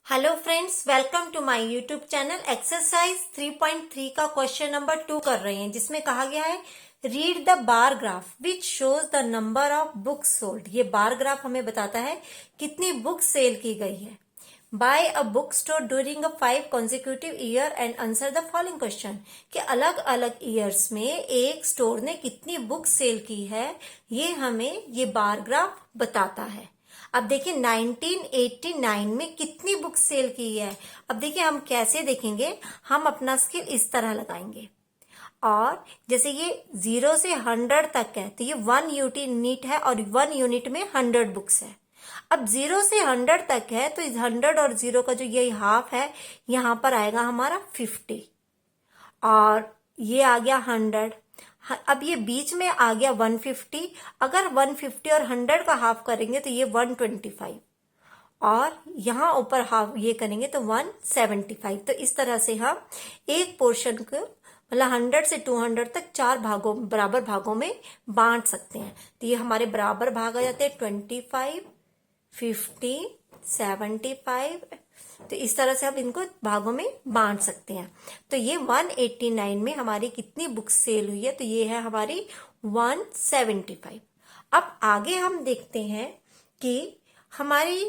Hello friends, welcome to my YouTube channel. Exercise 3.3 का question number 2 कर रहे हैं, जिसमें कहा गया है read the bar graph which shows the number of books sold. ये बार ग्राफ हमें बताता है कितनी बुक्स सेल की गई है by a book store during a 5 consecutive year and answer the following question. कि अलग अलग ईयर्स में एक स्टोर ने कितनी बुक्स सेल की है, ये हमें ये बार ग्राफ बताता है। अब देखिए 1989 में कितनी बुक सेल की है। अब देखिए हम कैसे देखेंगे, हम अपना स्केल इस तरह लगाएंगे और जैसे ये 0 से 100 तक है तो ये 1 यूनिट है और 1 यूनिट में 100 बुक्स है। अब 0 से 100 तक है तो इस 100 और 0 का जो ये हाफ है, यहां पर आएगा हमारा 50 और ये आ गया 100। अब ये बीच में आ गया 150। अगर 150 और 100 का हाफ करेंगे तो ये 125 और यहाँ ऊपर हाफ ये करेंगे तो 175। तो इस तरह से हम एक पोर्शन को मतलब 100 से 200 तक 4 भागों बराबर भागों में बांट सकते हैं। तो ये हमारे बराबर भाग आ जाते हैं 25, 50, 75। तो इस तरह से आप इनको भागों में बांट सकते हैं। तो ये 189 में हमारी कितनी बुक सेल हुई है, तो ये है हमारी 175। अब आगे हम देखते हैं कि हमारी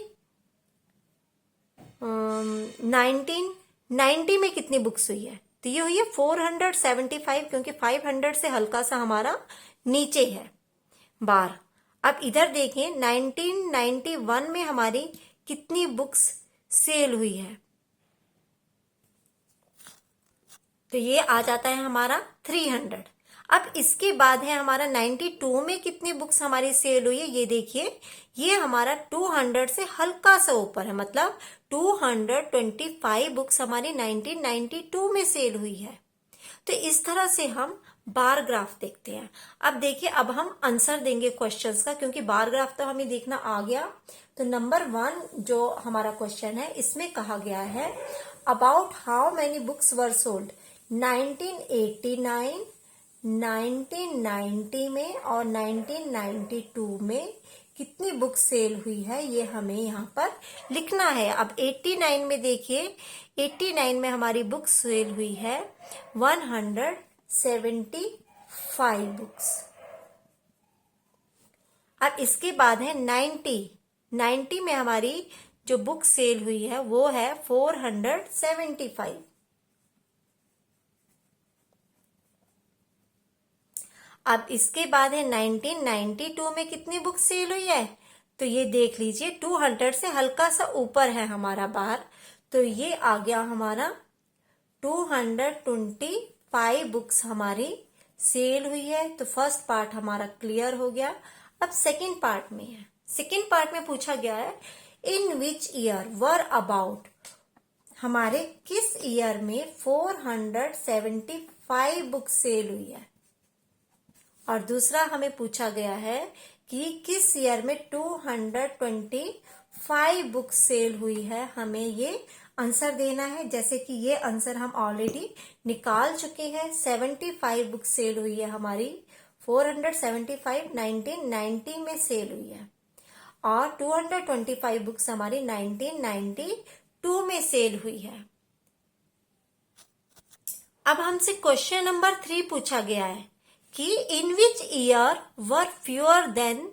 1990 में कितनी बुक्स हुई है। तो ये हुई है 475, क्योंकि 500 से हल्का सा हमारा नीचे है बार। अब इधर देखिए 1991 में हमारी कितनी बुक्स सेल हुई है, तो ये आ जाता है हमारा 300। अब इसके बाद है हमारा 92 में कितनी बुक्स हमारी सेल हुई है। ये देखिए ये हमारा 200 से हल्का सा ऊपर है, मतलब 225 बुक्स हमारी 1992 में सेल हुई है। तो इस तरह से हम बार ग्राफ देखते हैं। अब देखिए अब हम आंसर देंगे क्वेश्चंस का, क्योंकि बार ग्राफ तो हमें देखना आ गया। तो नंबर 1 जो हमारा क्वेश्चन है, इसमें कहा गया है about how many books were sold 1989, 1990 में और 1992 में कितनी बुक सेल हुई है, ये हमें यहाँ पर लिखना है। अब 89 में देखिए 89 में हमारी बुक सेल हुई है 175 बुक्स। अब इसके बाद है 90 में हमारी जो बुक सेल हुई है वो है 475। अब इसके बाद है 1992 में कितनी बुक सेल हुई है, तो ये देख लीजिए 200 से हल्का सा ऊपर है हमारा बार, तो ये आ गया हमारा 225 बुक्स हमारी सेल हुई है। तो फर्स्ट पार्ट हमारा क्लियर हो गया। अब सेकंड पार्ट में है, सेकंड पार्ट में पूछा गया है इन विच ईयर वर अबाउट, हमारे किस ईयर में 475 बुक्स सेल हुई है। और दूसरा हमें पूछा गया है कि किस ईयर में 225 बुक सेल हुई है। हमें ये आंसर देना है, जैसे कि ये आंसर हम ऑलरेडी निकाल चुके हैं। 75 बुक सेल हुई है हमारी, 475 1990 में सेल हुई है और 225 बुक्स हमारी 1992 में सेल हुई है। अब हमसे क्वेश्चन नंबर 3 पूछा गया है कि in which year were fewer than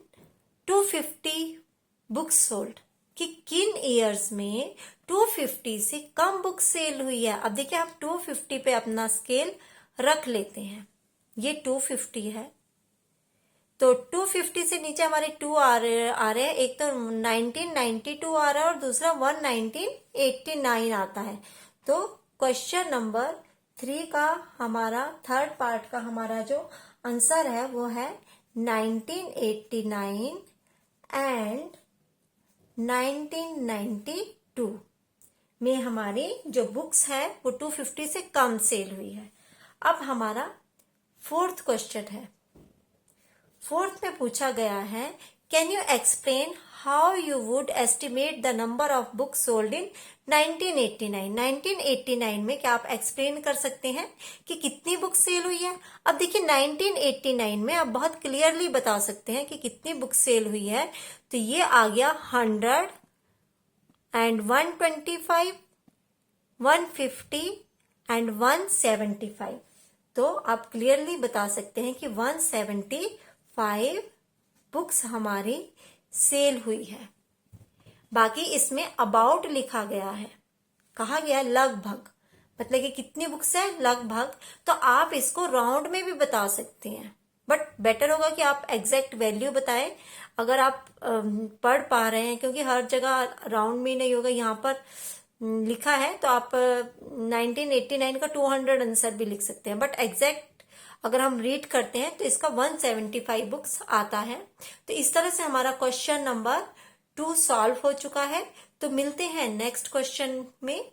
250 books sold, कि किन ईयर्स में 250 से कम बुक सेल हुई है। अब देखिए आप 250 पे अपना स्केल रख लेते हैं, ये 250 है तो 250 से नीचे हमारे 2 आ रहे हैं। एक तो 1992 आ रहा है और दूसरा 1989 आता है। तो क्वेश्चन नंबर 3 का हमारा थर्ड पार्ट का हमारा जो आंसर है वो है 1989 एंड 1992 में हमारी जो बुक्स है वो 250 से कम सेल हुई है। अब हमारा फोर्थ क्वेश्चन है। फोर्थ में पूछा गया है can you explain how you would estimate the number of books sold in 1989। 1989 में क्या आप एक्सप्लेन कर सकते हैं कि कितनी बुक सेल हुई है। अब देखिए 1989 में आप बहुत क्लियरली बता सकते हैं कि कितनी बुक सेल हुई है। तो ये आ गया 100 एंड 125, 150 एंड 175। तो आप क्लियरली बता सकते हैं कि 175 बुक्स हमारी सेल हुई है। बाकी इसमें अबाउट लिखा गया है, कहा गया लगभग, मतलब कि कितनी बुक्स है लगभग। तो आप इसको राउंड में भी बता सकते हैं, बट बेटर होगा कि आप एग्जैक्ट वैल्यू बताएं अगर आप पढ़ पा रहे हैं, क्योंकि हर जगह राउंड में नहीं होगा। यहाँ पर लिखा है तो आप 1989 का 200 आंसर भी लिख सकते हैं, बट एग्जैक्ट अगर हम रीड करते हैं तो इसका 175 बुक्स आता है। तो इस तरह से हमारा क्वेश्चन नंबर 2 सॉल्व हो चुका है। तो मिलते हैं नेक्स्ट क्वेश्चन में।